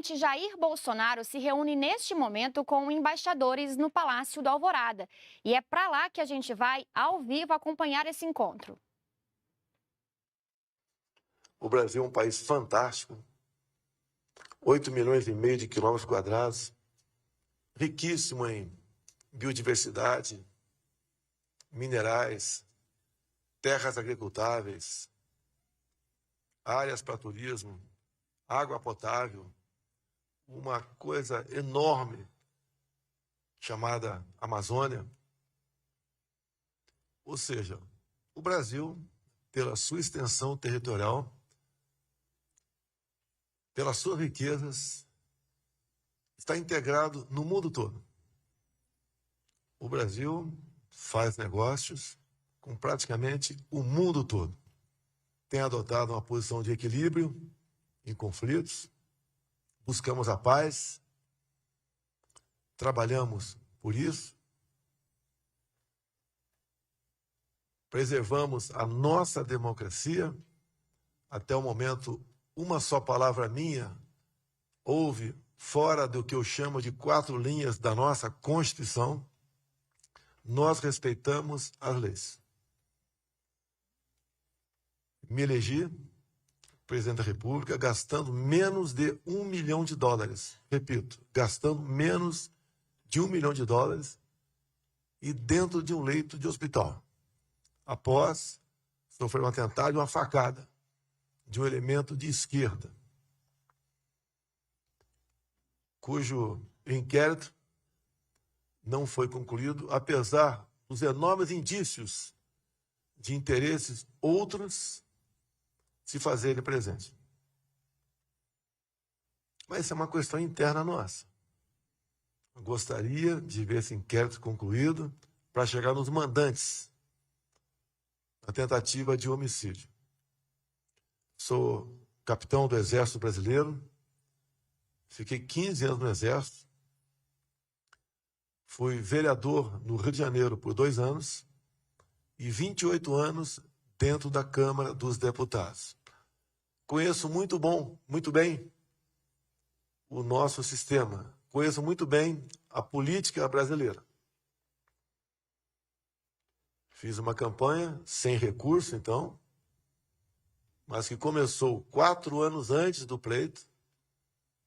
presidente Jair Bolsonaro se reúne neste momento com embaixadores no Palácio do Alvorada. E é para lá que a gente vai, ao vivo, acompanhar esse encontro. O Brasil é um país fantástico, 8 milhões e meio de quilômetros quadrados, riquíssimo em biodiversidade, minerais, terras agricultáveis, áreas para turismo, água potável, uma coisa enorme chamada Amazônia. Ou seja, o Brasil, pela sua extensão territorial, pelas suas riquezas, está integrado no mundo todo. O Brasil faz negócios com praticamente o mundo todo. Tem adotado uma posição de equilíbrio em conflitos, buscamos a paz, trabalhamos por isso, preservamos a nossa democracia. Até o momento, uma só palavra minha houve fora do que eu chamo de 4 linhas da nossa Constituição. Nós respeitamos as leis. Me elegi presidente da República gastando menos de $1 milhão. Repito, gastando menos de $1 milhão e dentro de um leito de hospital, após sofrer um atentado e uma facada de um elemento de esquerda, cujo inquérito não foi concluído, apesar dos enormes indícios de interesses outros se fazerem presente. Mas isso é uma questão interna nossa. Eu gostaria de ver esse inquérito concluído para chegar nos mandantes da tentativa de homicídio. Sou capitão do Exército Brasileiro, fiquei 15 anos no Exército, fui vereador no Rio de Janeiro por 2 anos e 28 anos dentro da Câmara dos Deputados. Conheço muito bem o nosso sistema, conheço muito bem a política brasileira. Fiz uma campanha sem recurso, então, mas que começou 4 anos antes do pleito,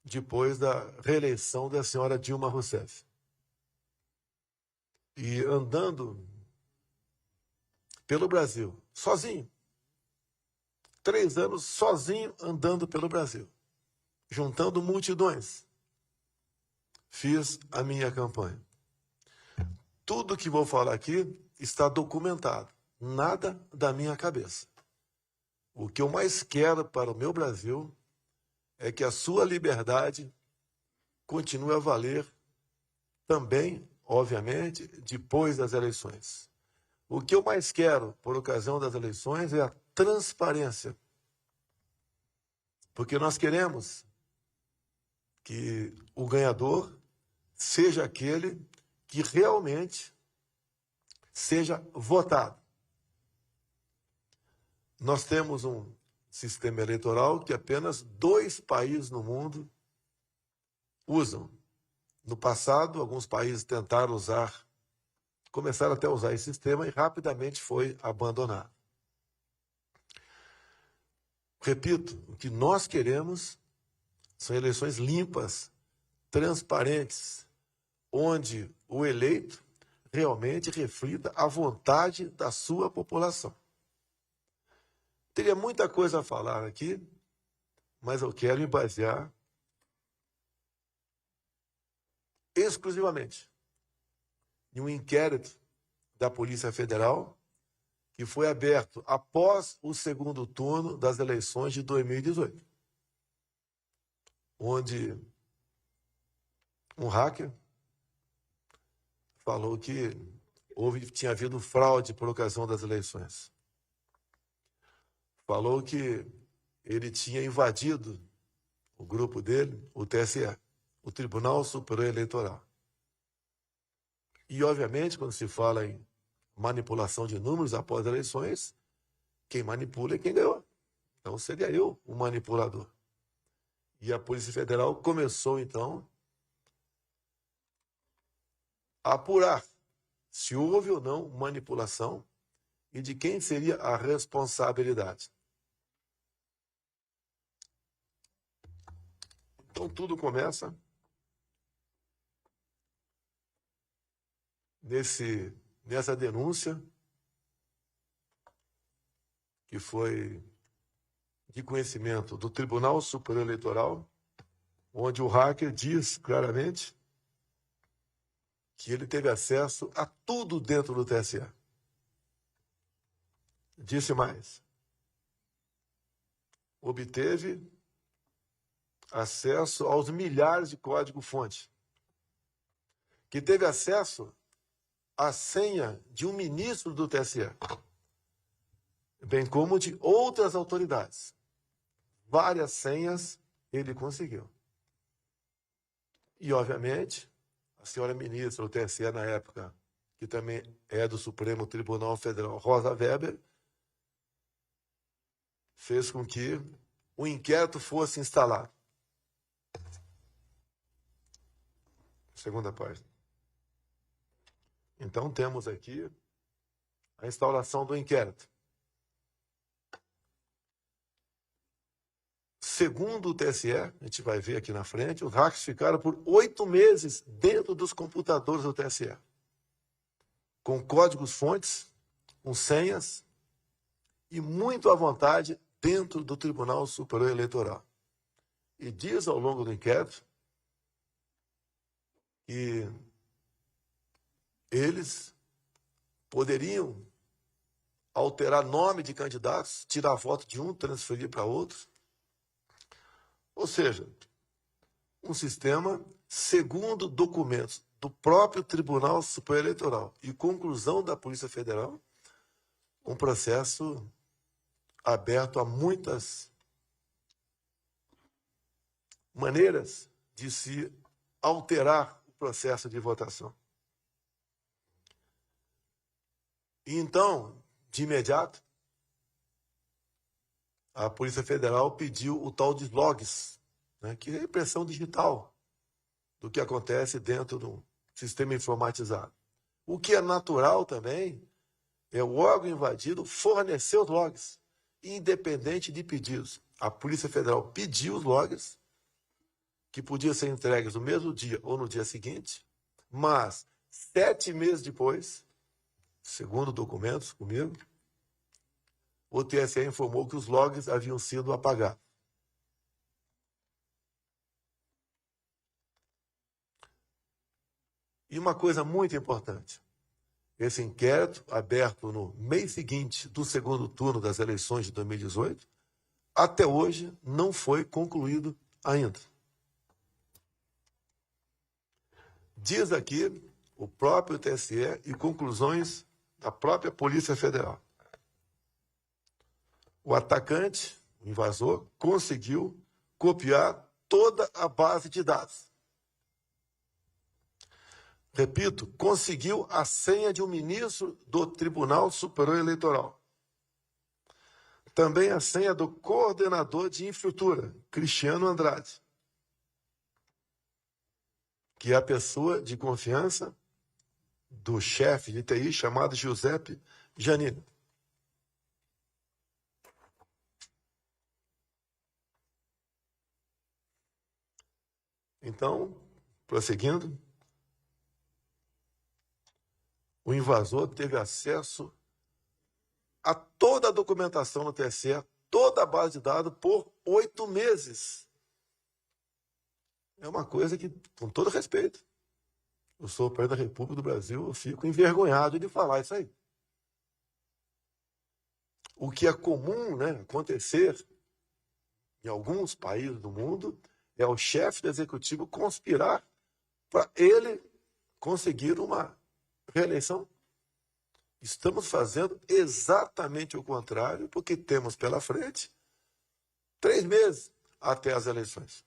depois da reeleição da senhora Dilma Rousseff. E andando pelo Brasil, sozinho. 3 anos sozinho andando pelo Brasil, juntando multidões. Fiz a minha campanha. Tudo que vou falar aqui está documentado, nada da minha cabeça. O que eu mais quero para o meu Brasil é que a sua liberdade continue a valer também, obviamente, depois das eleições. O que eu mais quero, por ocasião das eleições, é a transparência. Porque nós queremos que o ganhador seja aquele que realmente seja votado. Nós temos um sistema eleitoral que apenas 2 países no mundo usam. No passado, alguns países tentaram usar, começaram até a usar esse sistema e rapidamente foi abandonado. Repito, o que nós queremos são eleições limpas, transparentes, onde o eleito realmente reflita a vontade da sua população. Teria muita coisa a falar aqui, mas eu quero me basear exclusivamente em um inquérito da Polícia Federal que foi aberto após o segundo turno das eleições de 2018, onde um hacker falou que tinha havido fraude por ocasião das eleições. Falou que ele tinha invadido o grupo dele, o TSE, o Tribunal Superior Eleitoral. E, obviamente, quando se fala em manipulação de números após eleições, quem manipula é quem ganhou. Então, seria eu o manipulador. E a Polícia Federal começou, então, a apurar se houve ou não manipulação e de quem seria a responsabilidade. Então, tudo começa nessa denúncia que foi de conhecimento do Tribunal Superior Eleitoral, onde o hacker diz claramente que ele teve acesso a tudo dentro do TSE. Disse mais. Obteve acesso aos milhares de código-fonte. Que teve acesso à senha de um ministro do TSE, bem como de outras autoridades. Várias senhas ele conseguiu. E, obviamente, a senhora ministra do TSE na época, que também é do Supremo Tribunal Federal, Rosa Weber, fez com que o inquérito fosse instalado. Segunda página. Então, temos aqui a instauração do inquérito. Segundo o TSE, a gente vai ver aqui na frente, os hackers ficaram por 8 meses dentro dos computadores do TSE, com códigos-fontes, com senhas e muito à vontade dentro do Tribunal Superior Eleitoral. E diz ao longo do inquérito que eles poderiam alterar nome de candidatos, tirar voto de um, transferir para outro. Ou seja, um sistema, segundo documentos do próprio Tribunal Superior Eleitoral e conclusão da Polícia Federal, um processo aberto a muitas maneiras de se alterar o processo de votação. E então, de imediato, a Polícia Federal pediu o tal de logs, né, que é a impressão digital do que acontece dentro do sistema informatizado. O que é natural também é o órgão invadido fornecer os logs, independente de pedidos. A Polícia Federal pediu os logs, que podiam ser entregues no mesmo dia ou no dia seguinte, mas 7 meses depois, segundo documentos comigo, o TSE informou que os logs haviam sido apagados. E uma coisa muito importante, esse inquérito, aberto no mês seguinte do segundo turno das eleições de 2018, até hoje não foi concluído ainda. Diz aqui o próprio TSE e conclusões da própria Polícia Federal. O atacante, o invasor, conseguiu copiar toda a base de dados. Repito, conseguiu a senha de um ministro do Tribunal Superior Eleitoral. Também a senha do coordenador de infraestrutura, Cristiano Andrade, que é a pessoa de confiança do chefe de TI chamado Giuseppe Giannini. Então, prosseguindo, o invasor teve acesso a toda a documentação no TSE, toda a base de dados, por 8 meses. É uma coisa que, com todo respeito, eu sou o presidente da República do Brasil, eu fico envergonhado de falar isso aí. O que é comum, né, acontecer em alguns países do mundo é o chefe do executivo conspirar para ele conseguir uma reeleição. Estamos fazendo exatamente o contrário, porque temos pela frente 3 meses até as eleições.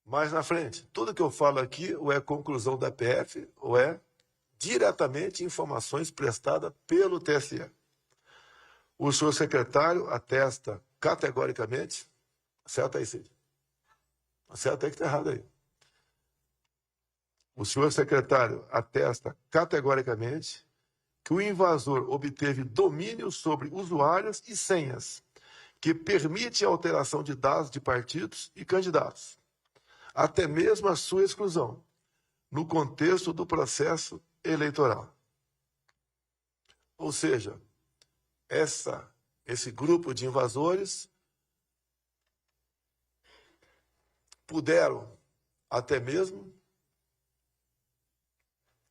Mais na frente, tudo que eu falo aqui ou é conclusão da PF ou é diretamente informações prestadas pelo TSE. O senhor secretário atesta categoricamente, acerta aí, Cid. Acerta aí que está errado aí. O senhor secretário atesta categoricamente que o invasor obteve domínio sobre usuários e senhas, que permite a alteração de dados de partidos e candidatos, até mesmo a sua exclusão, no contexto do processo eleitoral. Ou seja, esse grupo de invasores puderam até mesmo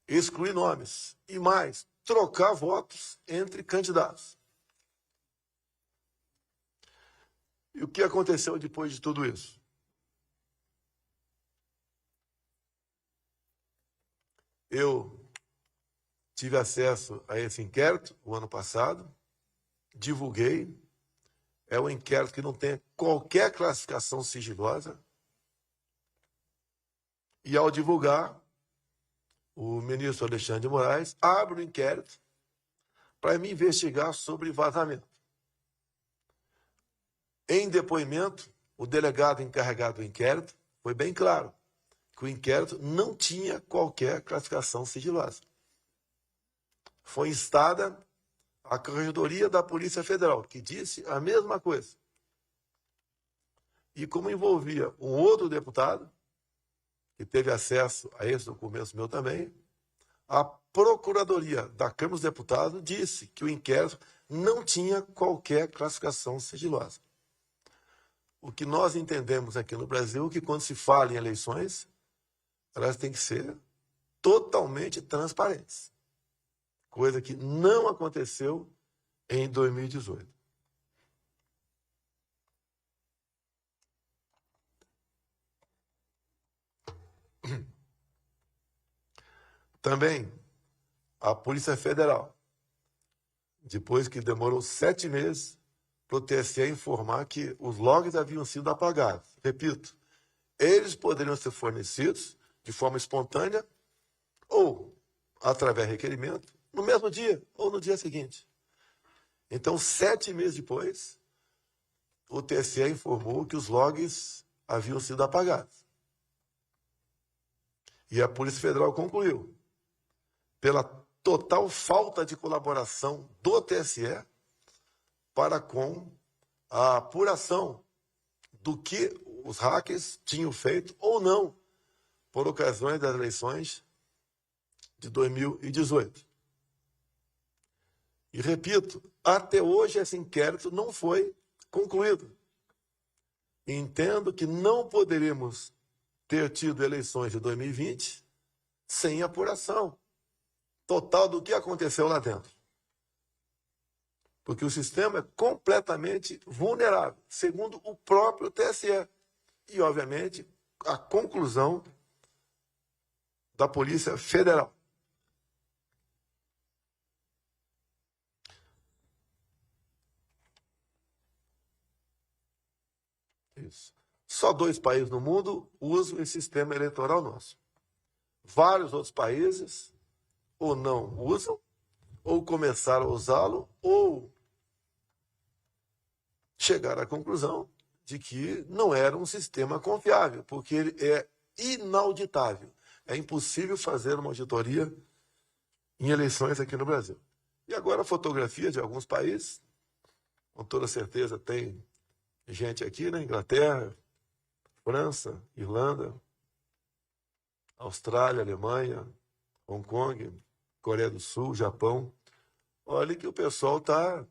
excluir nomes e mais, trocar votos entre candidatos. E o que aconteceu depois de tudo isso? Eu tive acesso a esse inquérito o ano passado, divulguei. É um inquérito que não tem qualquer classificação sigilosa. E ao divulgar, o ministro Alexandre de Moraes abre o inquérito para me investigar sobre vazamento. Em depoimento, o delegado encarregado do inquérito foi bem claro que o inquérito não tinha qualquer classificação sigilosa. Foi instada a Corregedoria da Polícia Federal, que disse a mesma coisa. E como envolvia um outro deputado, que teve acesso a esse documento meu também, a Procuradoria da Câmara dos Deputados disse que o inquérito não tinha qualquer classificação sigilosa. O que nós entendemos aqui no Brasil é que quando se fala em eleições, elas têm que ser totalmente transparentes. Coisa que não aconteceu em 2018. Também a Polícia Federal, depois que demorou 7 meses para o TSE informar que os logs haviam sido apagados. Repito, eles poderiam ser fornecidos de forma espontânea ou através de requerimento no mesmo dia ou no dia seguinte. Então, 7 meses depois, o TSE informou que os logs haviam sido apagados. E a Polícia Federal concluiu, pela total falta de colaboração do TSE para com a apuração do que os hackers tinham feito ou não por ocasiões das eleições de 2018. E repito, até hoje esse inquérito não foi concluído. Entendo que não poderíamos ter tido eleições de 2020 sem apuração total do que aconteceu lá dentro. Porque o sistema é completamente vulnerável, segundo o próprio TSE. E, obviamente, a conclusão da Polícia Federal. Isso. Só 2 países no mundo usam esse sistema eleitoral nosso. Vários outros países ou não usam, ou começaram a usá-lo, ou chegaram à conclusão de que não era um sistema confiável, porque ele é inauditável. É impossível fazer uma auditoria em eleições aqui no Brasil. E agora a fotografia de alguns países, com toda certeza tem gente aqui, né? Inglaterra, França, Irlanda, Austrália, Alemanha, Hong Kong, Coreia do Sul, Japão. Olha que o pessoal está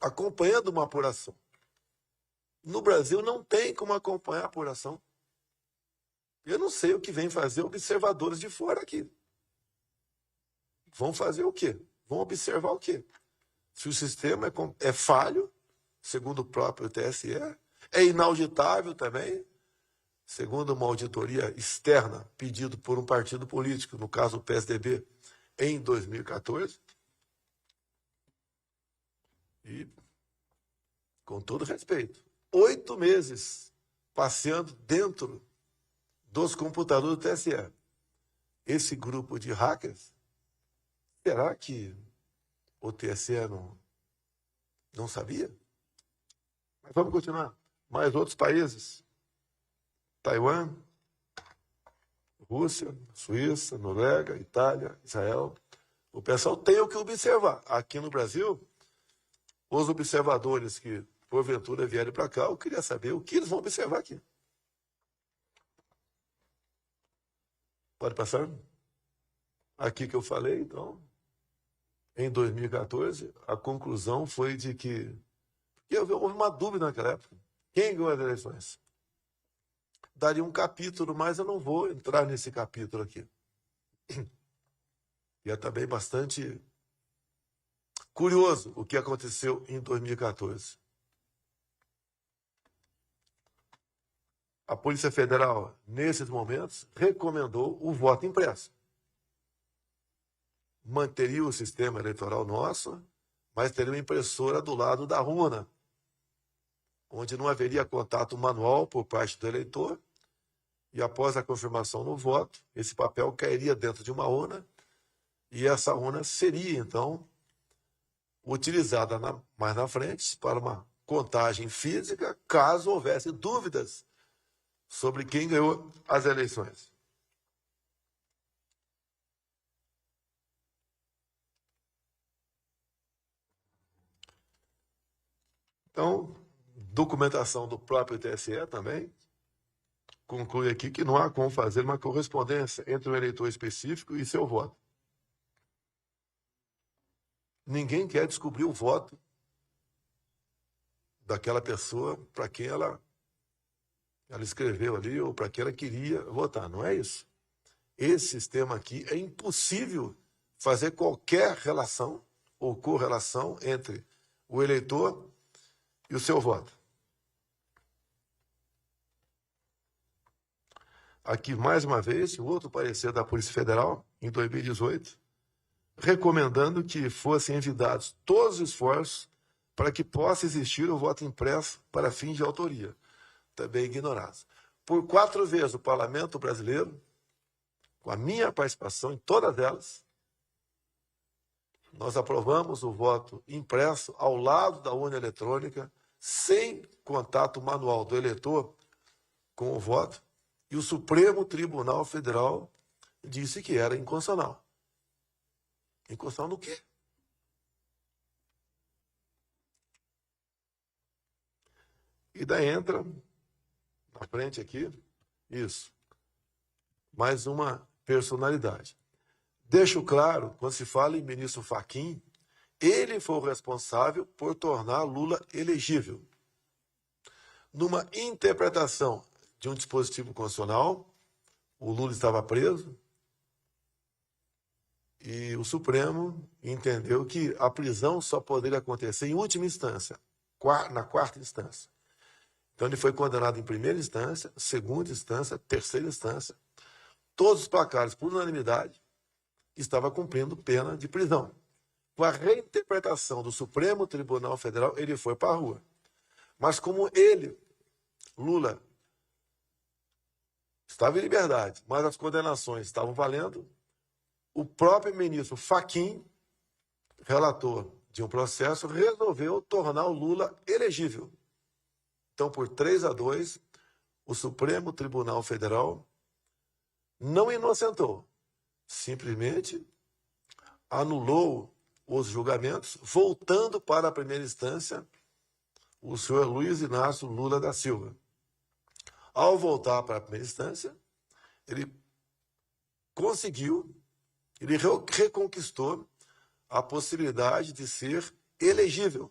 acompanhando uma apuração. No Brasil não tem como acompanhar a apuração. Eu não sei o que vem fazer observadores de fora aqui. Vão fazer o quê? Vão observar o quê? Se o sistema é falho, segundo o próprio TSE, é inauditável também, segundo uma auditoria externa pedido por um partido político, no caso o PSDB, em 2014. E, com todo respeito, 8 meses passeando dentro dos computadores do TSE. Esse grupo de hackers será que o TSE não sabia? Mas vamos continuar. Mais outros países. Taiwan, Rússia, Suíça, Noruega, Itália, Israel. O pessoal tem o que observar. Aqui no Brasil, os observadores que, porventura, vierem para cá, eu queria saber o que eles vão observar aqui. Pode passar? Aqui que eu falei, então, em 2014, a conclusão foi de que houve uma dúvida naquela época. Quem ganhou as eleições? Daria um capítulo, mas eu não vou entrar nesse capítulo aqui. E é também bastante curioso o que aconteceu em 2014. A Polícia Federal, nesses momentos, recomendou o voto impresso. Manteria o sistema eleitoral nosso, mas teria uma impressora do lado da urna, onde não haveria contato manual por parte do eleitor, e após a confirmação no voto, esse papel cairia dentro de uma urna, e essa urna seria, então, utilizada mais na frente para uma contagem física, caso houvesse dúvidas sobre quem ganhou as eleições. Então, documentação do próprio TSE também conclui aqui que não há como fazer uma correspondência entre o eleitor específico e seu voto. Ninguém quer descobrir o voto daquela pessoa para quem ela escreveu ali ou para quem ela queria votar. Não é isso. Esse sistema aqui é impossível fazer qualquer relação ou correlação entre o eleitor e o seu voto. Aqui, mais uma vez, o outro parecer da Polícia Federal, em 2018, recomendando que fossem envidados todos os esforços para que possa existir o voto impresso para fins de autoria, também ignorados. Por 4 vezes o Parlamento brasileiro, com a minha participação em todas elas, nós aprovamos o voto impresso ao lado da urna eletrônica, sem contato manual do eleitor com o voto, e o Supremo Tribunal Federal disse que era inconstitucional. Inconstitucional no quê? E daí entra, na frente aqui, isso, mais uma personalidade. Deixo claro, quando se fala em ministro Fachin, ele foi o responsável por tornar Lula elegível. Numa interpretação de um dispositivo constitucional, o Lula estava preso e o Supremo entendeu que a prisão só poderia acontecer em última instância, na 4ª instância. Então ele foi condenado em primeira instância, segunda instância, terceira instância. Todos os placares, por unanimidade, estava cumprindo pena de prisão. Com a reinterpretação do Supremo Tribunal Federal, ele foi para a rua. Mas como ele, Lula, estava em liberdade, mas as condenações estavam valendo, o próprio ministro Fachin, relator de um processo, resolveu tornar o Lula elegível. Então, por 3-2, o Supremo Tribunal Federal não inocentou, simplesmente anulou os julgamentos, voltando para a primeira instância o senhor Luiz Inácio Lula da Silva. Ao voltar para a primeira instância, ele reconquistou a possibilidade de ser elegível.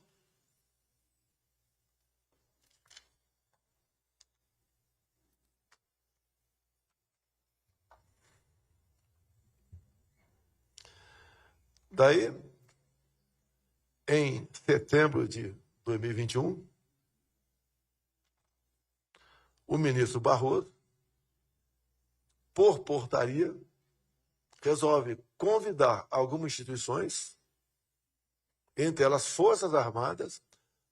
Daí, em setembro de 2021, o ministro Barroso, por portaria, resolve convidar algumas instituições, entre elas Forças Armadas,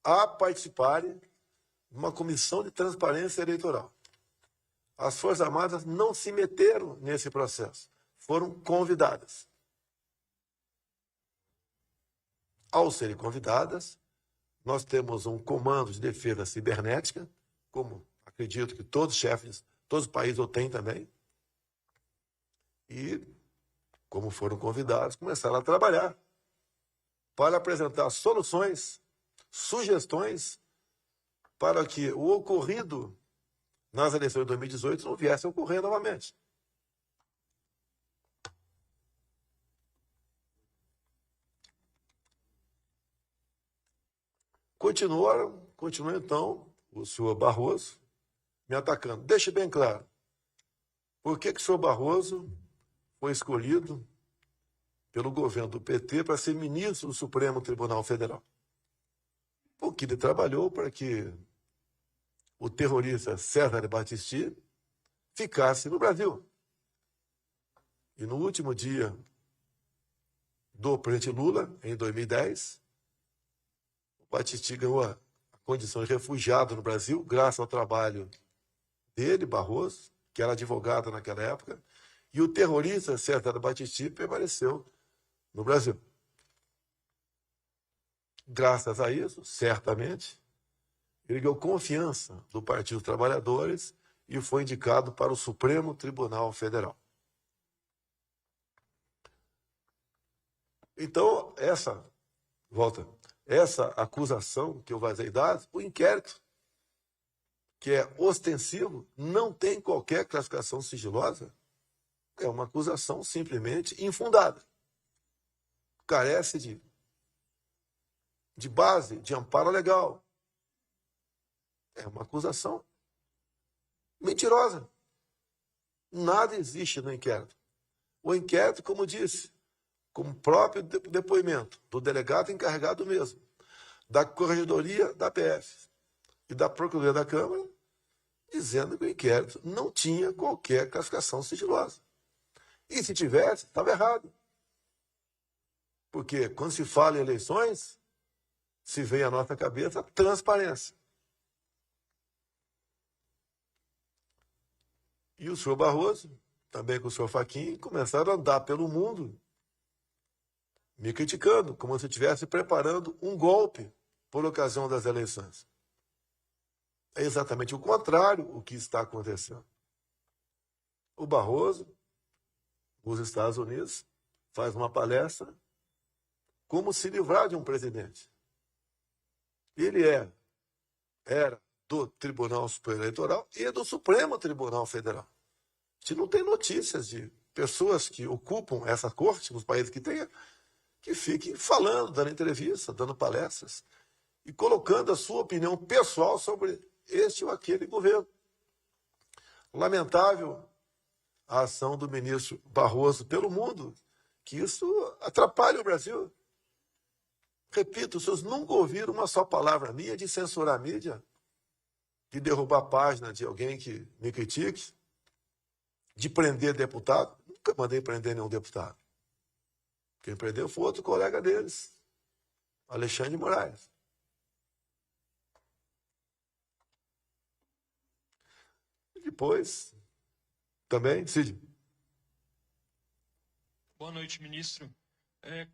a participarem de uma comissão de transparência eleitoral. As Forças Armadas não se meteram nesse processo, foram convidadas. Ao serem convidadas, nós temos um comando de defesa cibernética, como acredito que todos os chefes, todos os países o têm também. E, como foram convidados, começaram a trabalhar para apresentar soluções, sugestões para que o ocorrido nas eleições de 2018 não viesse a ocorrer novamente. Continua então o senhor Barroso me atacando. Deixe bem claro, por que o senhor Barroso foi escolhido pelo governo do PT para ser ministro do Supremo Tribunal Federal? Porque ele trabalhou para que o terrorista César Battisti ficasse no Brasil. E no último dia do presidente Lula, em 2010, o Battisti ganhou a condição de refugiado no Brasil, graças ao trabalho dele, Barroso, que era advogado naquela época, e o terrorista César Battisti permaneceu no Brasil. Graças a isso, certamente, ele ganhou confiança do Partido dos Trabalhadores e foi indicado para o Supremo Tribunal Federal. Então, essa acusação que eu vazei dados, o inquérito, que é ostensivo, não tem qualquer classificação sigilosa, é uma acusação simplesmente infundada. Carece de base, de amparo legal. É uma acusação mentirosa. Nada existe no inquérito. O inquérito, como disse, como próprio depoimento do delegado encarregado mesmo, da Corregedoria da PF e da Procuradoria da Câmara, dizendo que o inquérito não tinha qualquer classificação sigilosa. E se tivesse, estava errado. Porque quando se fala em eleições, se vem à nossa cabeça a transparência. E o senhor Barroso, também com o senhor Fachin, começaram a andar pelo mundo me criticando, como se estivesse preparando um golpe por ocasião das eleições. É exatamente o contrário o que está acontecendo. O Barroso, nos Estados Unidos, faz uma palestra como se livrar de um presidente. Ele era do Tribunal Superior Eleitoral e do Supremo Tribunal Federal. A gente não tem notícias de pessoas que ocupam essa corte, nos países que tenha, que fiquem falando, dando entrevista, dando palestras e colocando a sua opinião pessoal sobre este ou aquele governo. Lamentável a ação do ministro Barroso pelo mundo, que isso atrapalha o Brasil. Repito, os senhores nunca ouviram uma só palavra minha de censurar a mídia, de derrubar a página de alguém que me critique, de prender deputado. Nunca mandei prender nenhum deputado. Quem prendeu foi outro colega deles, Alexandre de Moraes. E depois, também, Cid. Boa noite, ministro.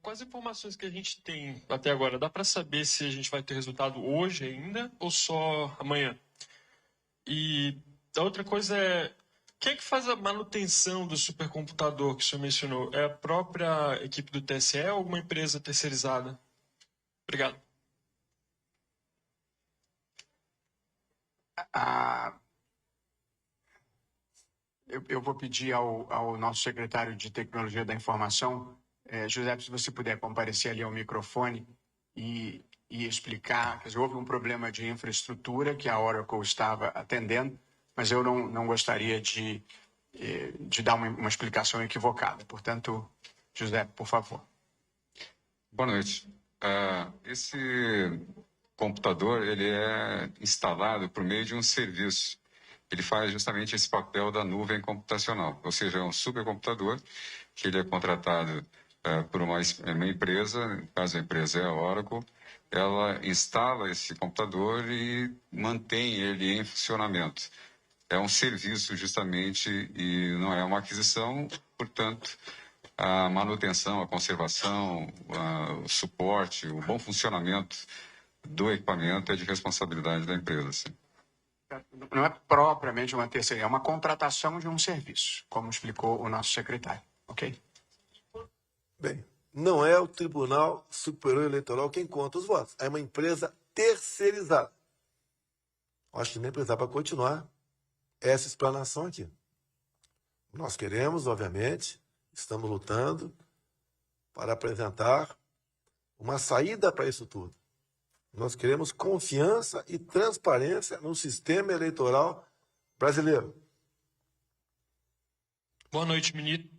Com as informações que a gente tem até agora, dá para saber se a gente vai ter resultado hoje ainda ou só amanhã? E a outra coisa é, quem é que faz a manutenção do supercomputador que o senhor mencionou? É a própria equipe do TSE ou alguma empresa terceirizada? Obrigado. Eu vou pedir ao nosso secretário de Tecnologia da Informação, José, se você puder comparecer ali ao microfone e explicar. Quer dizer, houve um problema de infraestrutura que a Oracle estava atendendo, mas eu não gostaria de dar uma explicação equivocada. Portanto, José, por favor. Boa noite. Esse computador ele é instalado por meio de um serviço. Ele faz justamente esse papel da nuvem computacional, ou seja, é um supercomputador que ele é contratado por uma empresa, no caso a empresa é a Oracle, ela instala esse computador e mantém ele em funcionamento. É um serviço justamente e não é uma aquisição, portanto, a manutenção, a conservação, o suporte, o bom funcionamento do equipamento é de responsabilidade da empresa. Sim. Não é propriamente uma terceira, é uma contratação de um serviço, como explicou o nosso secretário, ok? Bem, não é o Tribunal Superior Eleitoral quem conta os votos, é uma empresa terceirizada. Acho que nem precisava continuar essa explanação aqui. Nós queremos, obviamente, estamos lutando para apresentar uma saída para isso tudo. Nós queremos confiança e transparência no sistema eleitoral brasileiro. Boa noite, ministro.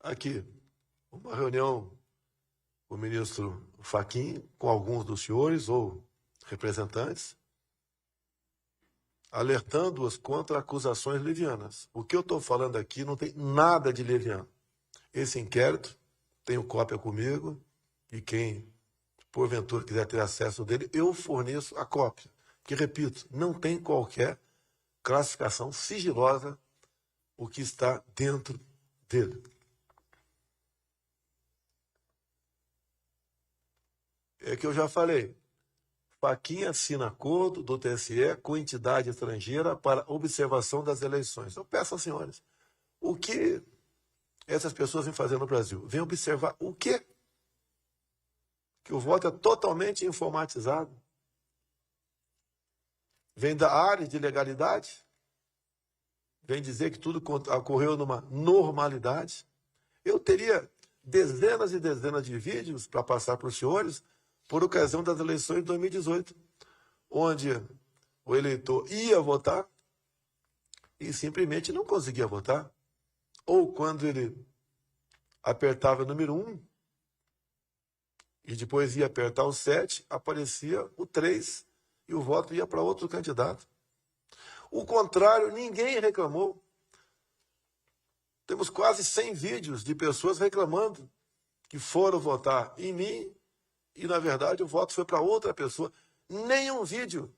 Aqui, uma reunião com o ministro Fachin, com alguns dos senhores ou representantes, alertando-os contra acusações levianas. O que eu estou falando aqui não tem nada de leviano. Esse inquérito, tenho cópia comigo, e quem, porventura, quiser ter acesso dele, eu forneço a cópia. Que, repito, não tem qualquer classificação sigilosa o que está dentro dele. É que eu já falei. Fachin assina acordo do TSE com entidade estrangeira para observação das eleições. Eu peço aos senhores, o que essas pessoas vêm fazer no Brasil? Vêm observar o quê? Que o voto é totalmente informatizado. Vem da área de legalidade. Vem dizer que tudo ocorreu numa normalidade. Eu teria dezenas e dezenas de vídeos para passar para os senhores por ocasião das eleições de 2018, onde o eleitor ia votar e simplesmente não conseguia votar. Ou quando ele apertava o número 1 e depois ia apertar o 7, aparecia o 3 e o voto ia para outro candidato. O contrário, ninguém reclamou. Temos quase 100 vídeos de pessoas reclamando que foram votar em mim e, na verdade, o voto foi para outra pessoa. Nenhum vídeo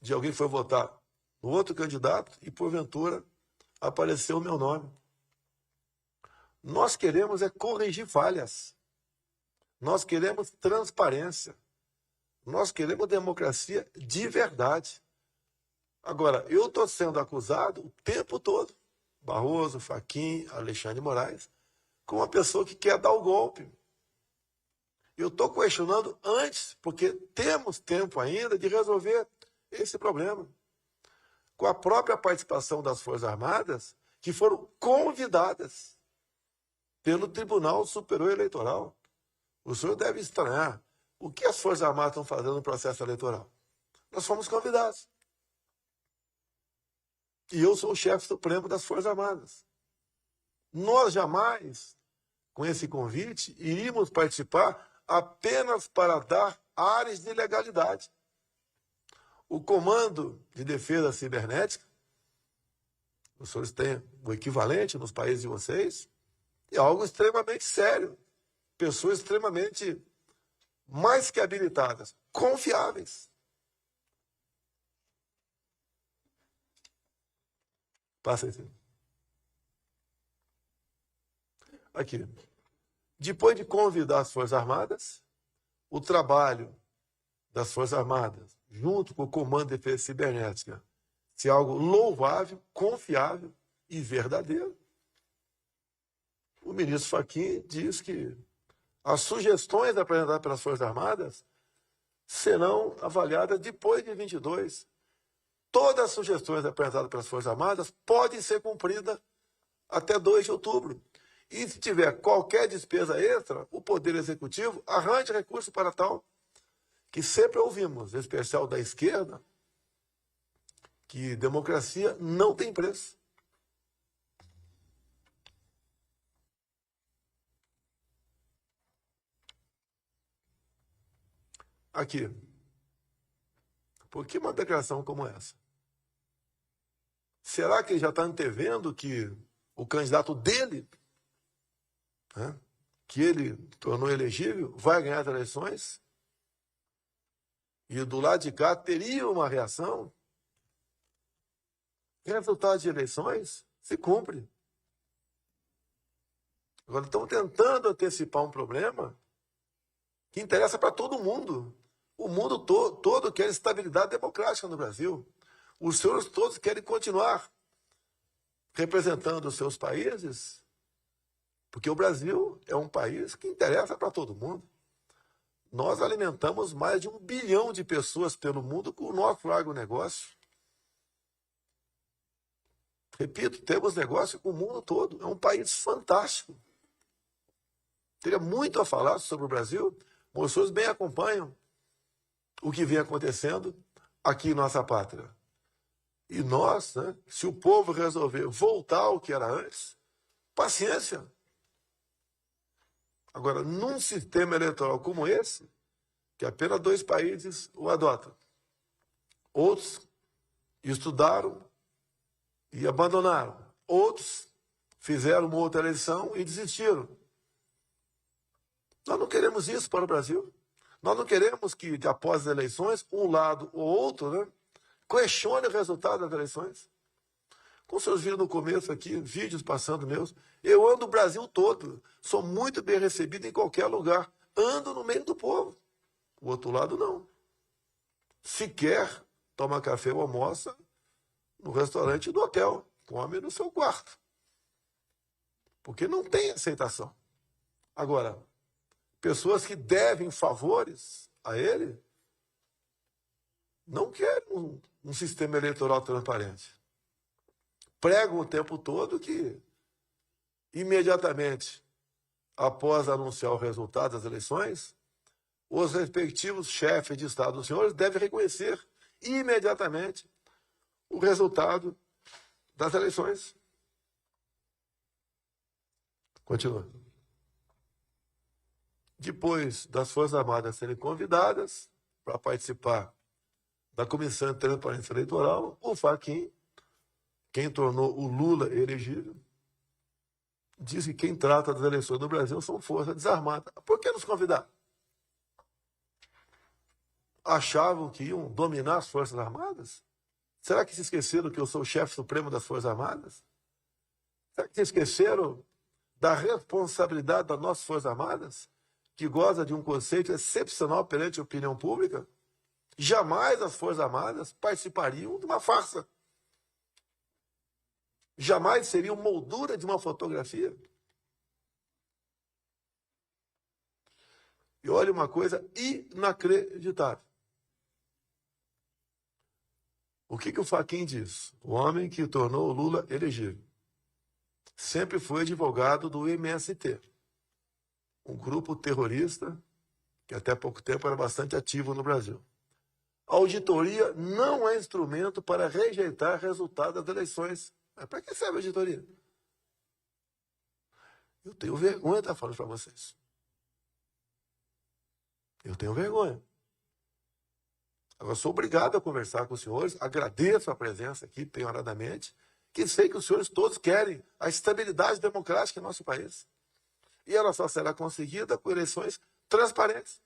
de alguém que foi votar no outro candidato e, porventura, apareceu o meu nome. Nós queremos é corrigir falhas. Nós queremos transparência. Nós queremos democracia de verdade. Agora, eu estou sendo acusado o tempo todo, Barroso, Fachin, Alexandre de Moraes, como uma pessoa que quer dar o golpe. Eu estou questionando antes, porque temos tempo ainda de resolver esse problema. Com a própria participação das Forças Armadas, que foram convidadas pelo Tribunal Superior Eleitoral. O senhor deve estranhar o que as Forças Armadas estão fazendo no processo eleitoral. Nós fomos convidados. E eu sou o chefe supremo das Forças Armadas. Nós jamais, com esse convite, iríamos participar apenas para dar áreas de legalidade. O Comando de Defesa Cibernética, os senhores têm o equivalente nos países de vocês, é algo extremamente sério. Pessoas extremamente mais que habilitadas, confiáveis. Passa aí. Aqui. Depois de convidar as Forças Armadas, o trabalho das Forças Armadas, junto com o Comando de Defesa Cibernética, se é algo louvável, confiável e verdadeiro. O ministro Fachin diz que as sugestões apresentadas pelas Forças Armadas serão avaliadas depois de 22. Todas as sugestões apresentadas pelas Forças Armadas podem ser cumpridas até 2 de outubro. E se tiver qualquer despesa extra, o Poder Executivo arranje recurso para tal. Que sempre ouvimos, em especial da esquerda, que democracia não tem preço. Aqui. Por que uma declaração como essa? Será que ele já está antevendo que o candidato dele, né, que ele tornou elegível, vai ganhar as eleições? E do lado de cá teria uma reação? O resultado de eleições se cumpre. Agora estão tentando antecipar um problema que interessa para todo mundo. O mundo todo quer estabilidade democrática no Brasil. Os senhores todos querem continuar representando os seus países, porque o Brasil é um país que interessa para todo mundo. Nós alimentamos mais de 1 bilhão de pessoas pelo mundo com o nosso agronegócio. Repito, temos negócio com o mundo todo. É um país fantástico. Teria muito a falar sobre o Brasil, mas os senhores bem acompanham o que vem acontecendo aqui em nossa pátria. E nós, né, se o povo resolver voltar ao que era antes, paciência. Agora, num sistema eleitoral como esse, que apenas 2 países o adotam, outros estudaram e abandonaram, outros fizeram uma outra eleição e desistiram. Nós não queremos isso para o Brasil. Nós não queremos que, após as eleições, um lado ou outro, né, questione o resultado das eleições. Como vocês viram no começo aqui, vídeos passando meus, eu ando o Brasil todo, sou muito bem recebido em qualquer lugar, ando no meio do povo. O outro lado não. Sequer toma café ou almoça no restaurante do hotel, come no seu quarto. Porque não tem aceitação. Agora, pessoas que devem favores a ele não querem um sistema eleitoral transparente. Pregam o tempo todo que, imediatamente após anunciar o resultado das eleições, os respectivos chefes de Estado dos senhores devem reconhecer imediatamente o resultado das eleições. Continua. Depois das Forças Armadas serem convidadas para participar da Comissão de Transparência Eleitoral, o Fachin, quem tornou o Lula elegível, diz que quem trata das eleições do Brasil são forças desarmadas. Por que nos convidar? Achavam que iam dominar as Forças Armadas? Será que se esqueceram que eu sou o chefe supremo das Forças Armadas? Será que se esqueceram da responsabilidade das nossas Forças Armadas, que goza de um conceito excepcional perante a opinião pública? Jamais as Forças Armadas participariam de uma farsa. Jamais seriam moldura de uma fotografia. E olha uma coisa inacreditável. O que o Fachin diz? O homem que tornou o Lula elegível sempre foi advogado do MST, um grupo terrorista que até pouco tempo era bastante ativo no Brasil. A auditoria não é instrumento para rejeitar resultado das eleições. Mas para que serve a auditoria? Eu tenho vergonha de estar falando para vocês. Eu tenho vergonha. Agora, sou obrigado a conversar com os senhores, agradeço a presença aqui, penhoradamente, que sei que os senhores todos querem a estabilidade democrática em nosso país. E ela só será conseguida com eleições transparentes,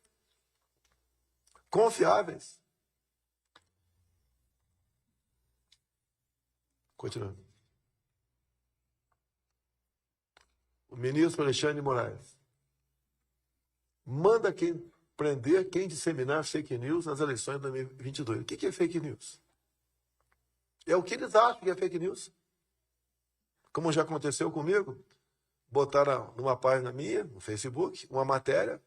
confiáveis. Continuando. O ministro Alexandre de Moraes manda prender quem disseminar fake news nas eleições de 2022. O que é fake news? É o que eles acham que é fake news. Como já aconteceu comigo, botaram numa página minha, no Facebook, uma matéria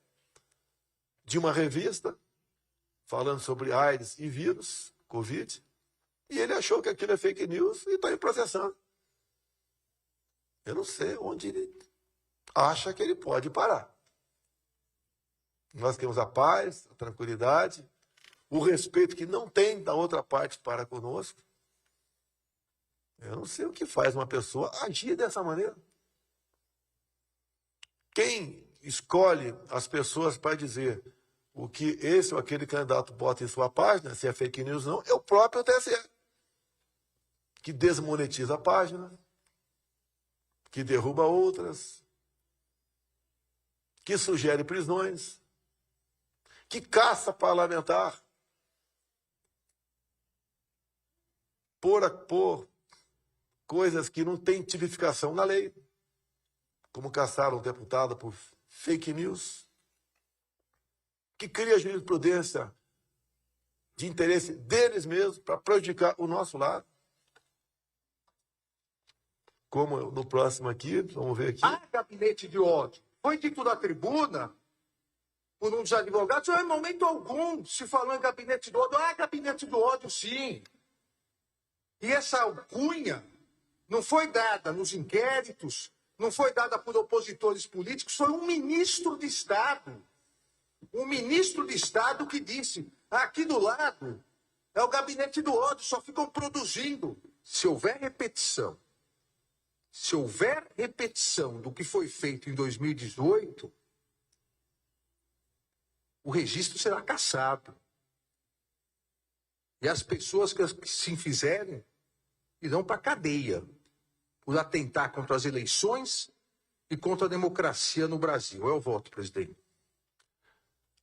de uma revista falando sobre AIDS e vírus, Covid, e ele achou que aquilo é fake news e está aí processando. Eu não sei onde ele acha que ele pode parar. Nós temos a paz, a tranquilidade, o respeito que não tem da outra parte para conosco. Eu não sei o que faz uma pessoa agir dessa maneira. Quem escolhe as pessoas para dizer o que esse ou aquele candidato bota em sua página, se é fake news ou não, é o próprio TSE, que desmonetiza a página, que derruba outras, que sugere prisões, que caça parlamentar por coisas que não têm tipificação na lei. como caçaram um deputado por fake news, que cria jurisprudência de interesse deles mesmos para prejudicar o nosso lado. Como no próximo aqui, vamos ver aqui. Gabinete de ódio. Foi dito na tribuna por um dos advogados, em momento algum se falou em gabinete do ódio. Gabinete do ódio, sim. E essa alcunha não foi dada nos inquéritos, não foi dada por opositores políticos, foi um ministro de Estado. Um ministro de Estado que disse, aqui do lado é o gabinete do ódio, só ficam produzindo. Se houver repetição do que foi feito em 2018, o registro será cassado. E as pessoas que se fizerem irão para a cadeia por atentar contra as eleições e contra a democracia no Brasil. É o voto, presidente.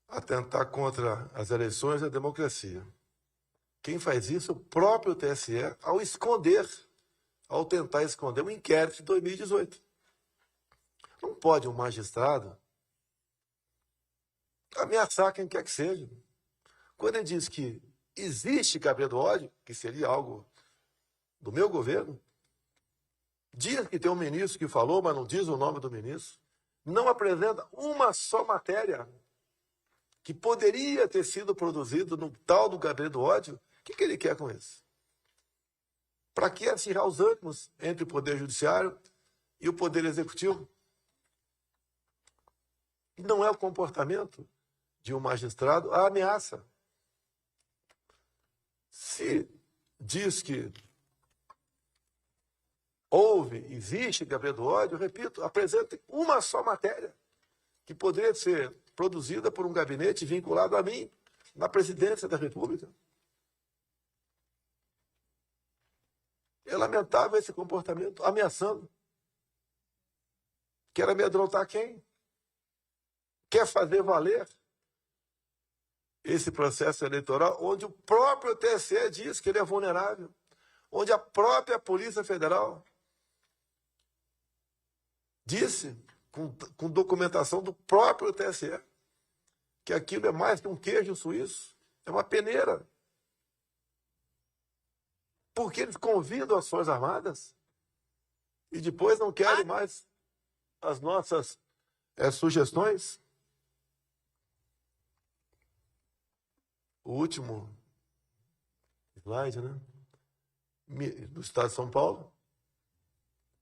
Atentar contra as eleições e a democracia. Quem faz isso? O próprio TSE, ao tentar esconder o inquérito de 2018. Não pode um magistrado ameaçar quem quer que seja. Quando ele diz que existe cabreiro do ódio, que seria algo do meu governo, diz que tem um ministro que falou, mas não diz o nome do ministro, não apresenta uma só matéria que poderia ter sido produzido no tal do cabreiro do ódio. O que ele quer com isso? Para que acirrar os ânimos entre o Poder Judiciário e o Poder Executivo? Não é o comportamento de um magistrado a ameaça. Se diz que existe cabreiro do ódio, eu repito, apresente uma só matéria que poderia ser produzida por um gabinete vinculado a mim, na presidência da República. É lamentável esse comportamento, ameaçando. Quer amedrontar quem? Quer fazer valer esse processo eleitoral, onde o próprio TSE diz que ele é vulnerável, onde a própria Polícia Federal disse, com documentação do próprio TSE, que aquilo é mais que um queijo suíço, é uma peneira. Porque eles convidam as Forças Armadas e depois não querem mais as nossas sugestões. O último slide, né? Do Estado de São Paulo.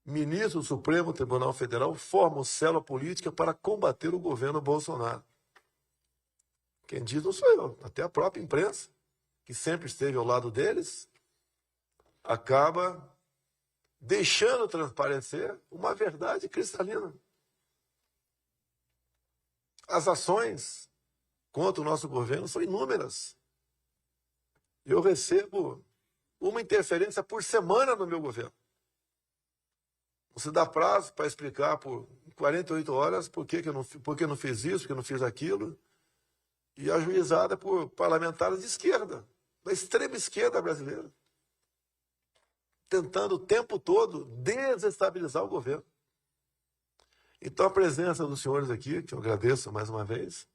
Ministro do Supremo Tribunal Federal forma uma célula política para combater o governo Bolsonaro. Quem diz não sou eu, até a própria imprensa, que sempre esteve ao lado deles, acaba deixando transparecer uma verdade cristalina. As ações contra o nosso governo são inúmeras. Eu recebo uma interferência por semana no meu governo. Você dá prazo para explicar por 48 horas por que eu não fiz isso, por que eu não fiz aquilo. E ajuizada por parlamentares de esquerda, da extrema esquerda brasileira, tentando o tempo todo desestabilizar o governo. Então a presença dos senhores aqui, que eu agradeço mais uma vez,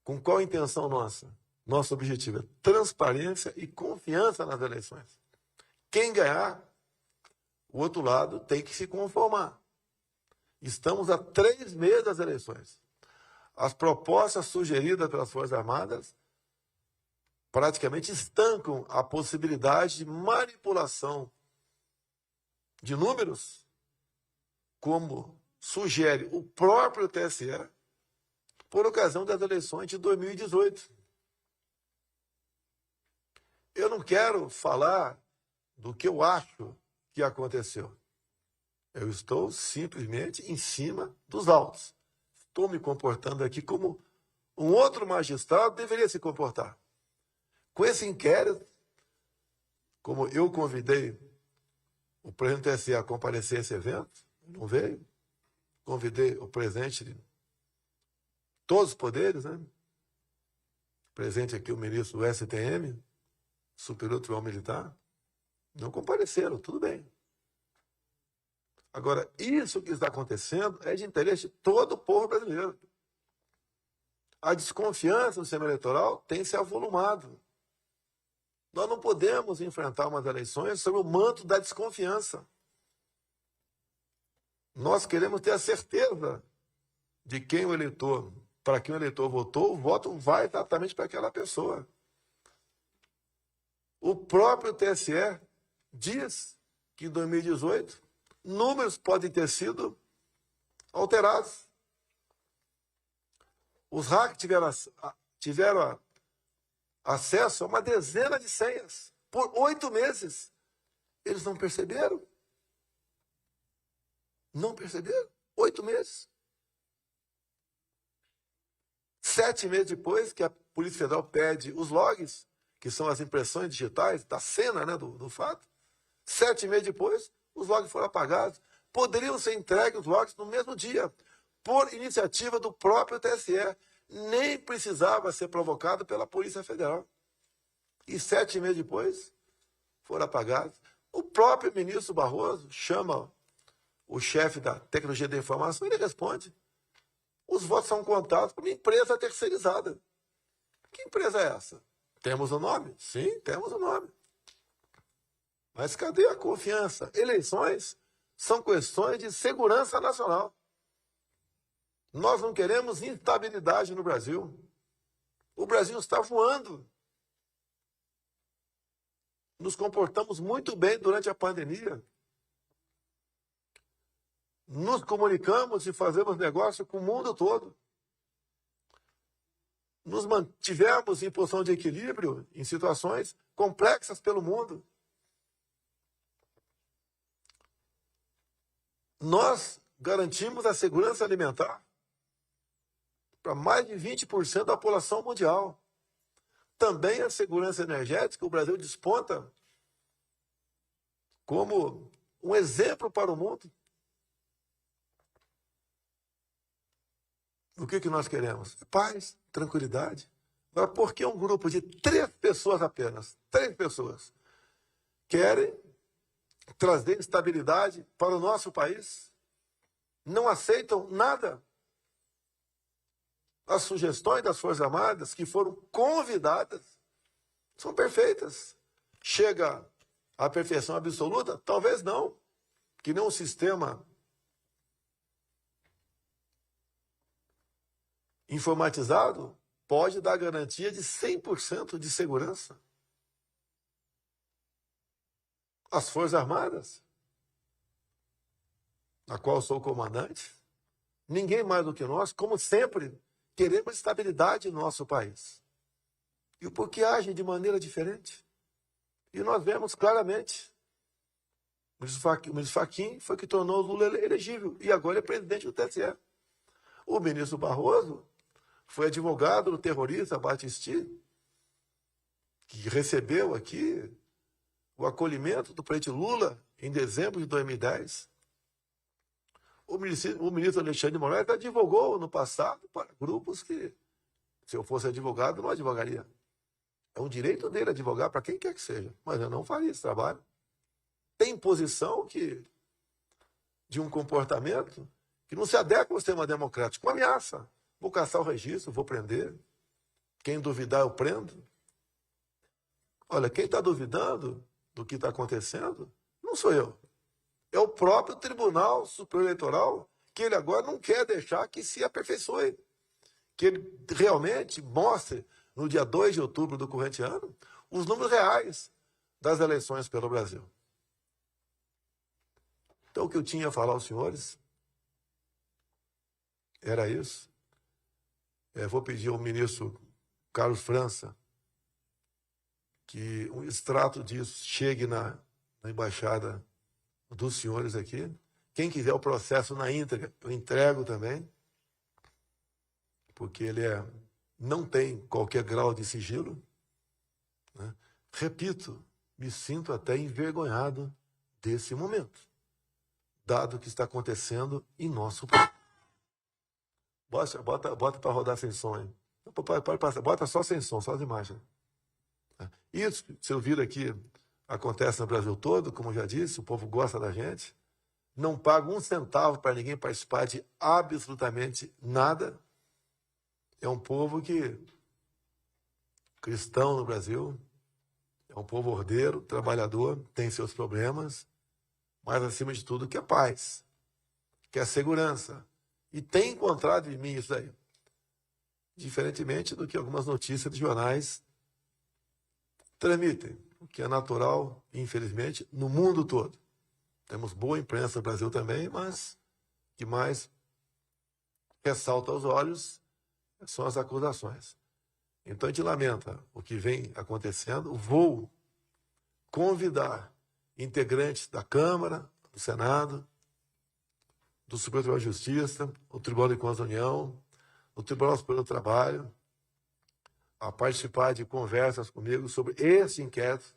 com qual intenção nossa? Nosso objetivo é transparência e confiança nas eleições. Quem ganhar, o outro lado tem que se conformar. Estamos há 3 meses das eleições. As propostas sugeridas pelas Forças Armadas praticamente estancam a possibilidade de manipulação de números, como sugere o próprio TSE, por ocasião das eleições de 2018. Eu não quero falar do que eu acho que aconteceu. Eu estou simplesmente em cima dos autos. Estou me comportando aqui como um outro magistrado deveria se comportar. Com esse inquérito, como eu convidei o presidente do TSE a comparecer a esse evento, não veio. Convidei o presidente de todos os poderes, né? Presente aqui o ministro do STM, Superior Tribunal Militar, não compareceram, tudo bem. Agora, isso que está acontecendo é de interesse de todo o povo brasileiro. A desconfiança no sistema eleitoral tem se avolumado. Nós não podemos enfrentar umas eleições sob o manto da desconfiança. Nós queremos ter a certeza de quem o eleitor, para quem o eleitor votou, o voto vai exatamente para aquela pessoa. O próprio TSE diz que em 2018 números podem ter sido alterados. Os hackers tiveram acesso a uma dezena de senhas por 8 meses. Eles não perceberam? Não perceberam? 8 meses. 7 meses depois que a Polícia Federal pede os logs, que são as impressões digitais da cena, né, do fato, 7 meses depois, os logs foram apagados. Poderiam ser entregues os logs no mesmo dia, por iniciativa do próprio TSE. Nem precisava ser provocado pela Polícia Federal. E 7 meses depois, foram apagados. O próprio ministro Barroso chama o chefe da tecnologia da informação e ele responde: os votos são contados por uma empresa terceirizada. Que empresa é essa? Temos o nome? Sim, temos o nome. Mas cadê a confiança? Eleições são questões de segurança nacional. Nós não queremos instabilidade no Brasil. O Brasil está voando. Nos comportamos muito bem durante a pandemia. Nos comunicamos e fazemos negócio com o mundo todo. Nos mantivemos em posição de equilíbrio em situações complexas pelo mundo. Nós garantimos a segurança alimentar para mais de 20% da população mundial. Também a segurança energética, o Brasil desponta como um exemplo para o mundo. O que nós queremos? Paz, tranquilidade. Agora, por que um grupo de 3 pessoas apenas, 3 pessoas, querem trazer instabilidade para o nosso país? Não aceitam nada? As sugestões das Forças Armadas que foram convidadas são perfeitas. Chega à perfeição absoluta? Talvez não. Que nem um sistema informatizado pode dar garantia de 100% de segurança. As Forças Armadas, na qual sou comandante, ninguém mais do que nós, como sempre, queremos estabilidade no nosso país. E o porquê agem de maneira diferente? E nós vemos claramente. O ministro Fachin foi que tornou o Lula elegível. E agora é presidente do TSE. O ministro Barroso foi advogado do terrorista Battisti, que recebeu aqui o acolhimento do presidente Lula em dezembro de 2010. O ministro Alexandre de Moraes advogou no passado para grupos que, se eu fosse advogado, não advogaria. É um direito dele advogar para quem quer que seja, mas eu não faria esse trabalho. Tem posição de um comportamento que não se adequa ao sistema democrático, uma ameaça. Vou caçar o registro, vou prender. Quem duvidar, eu prendo. Olha, quem está duvidando do que está acontecendo, não sou eu. É o próprio Tribunal Superior Eleitoral, que ele agora não quer deixar que se aperfeiçoe. Que ele realmente mostre, no dia 2 de outubro do corrente ano, os números reais das eleições pelo Brasil. Então, o que eu tinha a falar aos senhores era isso. Vou pedir ao ministro Carlos França que um extrato disso chegue na embaixada dos senhores aqui. Quem quiser o processo na íntegra, eu entrego também, porque ele não tem qualquer grau de sigilo, né? Repito, me sinto até envergonhado desse momento, dado o que está acontecendo em nosso país. Bota para rodar sem som, hein? Pode passar, bota só sem som, só as imagens. Isso, se eu vir aqui, acontece no Brasil todo, como eu já disse, o povo gosta da gente. não paga um centavo para ninguém participar de absolutamente nada. É um povo cristão no Brasil, é um povo ordeiro, trabalhador, tem seus problemas, mas acima de tudo quer paz, quer segurança. E tem encontrado em mim isso aí. Diferentemente do que algumas notícias de jornais transmitem, o que é natural, infelizmente, no mundo todo. Temos boa imprensa no Brasil também, mas o que mais ressalta aos olhos são as acusações. Então a gente lamenta o que vem acontecendo. Vou convidar integrantes da Câmara, do Senado, do Supremo Tribunal de Justiça, do Tribunal de Contas da União, do Tribunal Superior do Trabalho, a participar de conversas comigo sobre esse inquérito,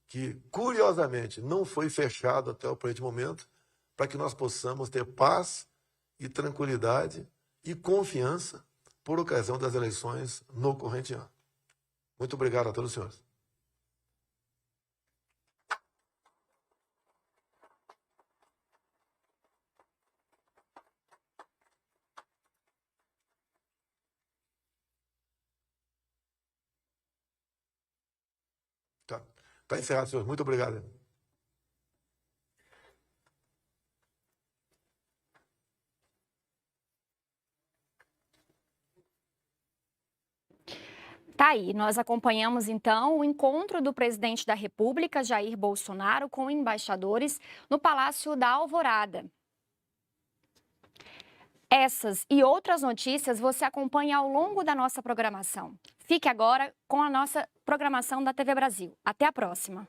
que, curiosamente, não foi fechado até o presente momento, para que nós possamos ter paz e tranquilidade e confiança por ocasião das eleições no corrente ano. Muito obrigado a todos os senhores. Está encerrado, senhores. Muito obrigado. Tá aí, nós acompanhamos então o encontro do presidente da República, Jair Bolsonaro, com embaixadores no Palácio da Alvorada. Essas e outras notícias você acompanha ao longo da nossa programação. Fique agora com a nossa programação da TV Brasil. Até a próxima!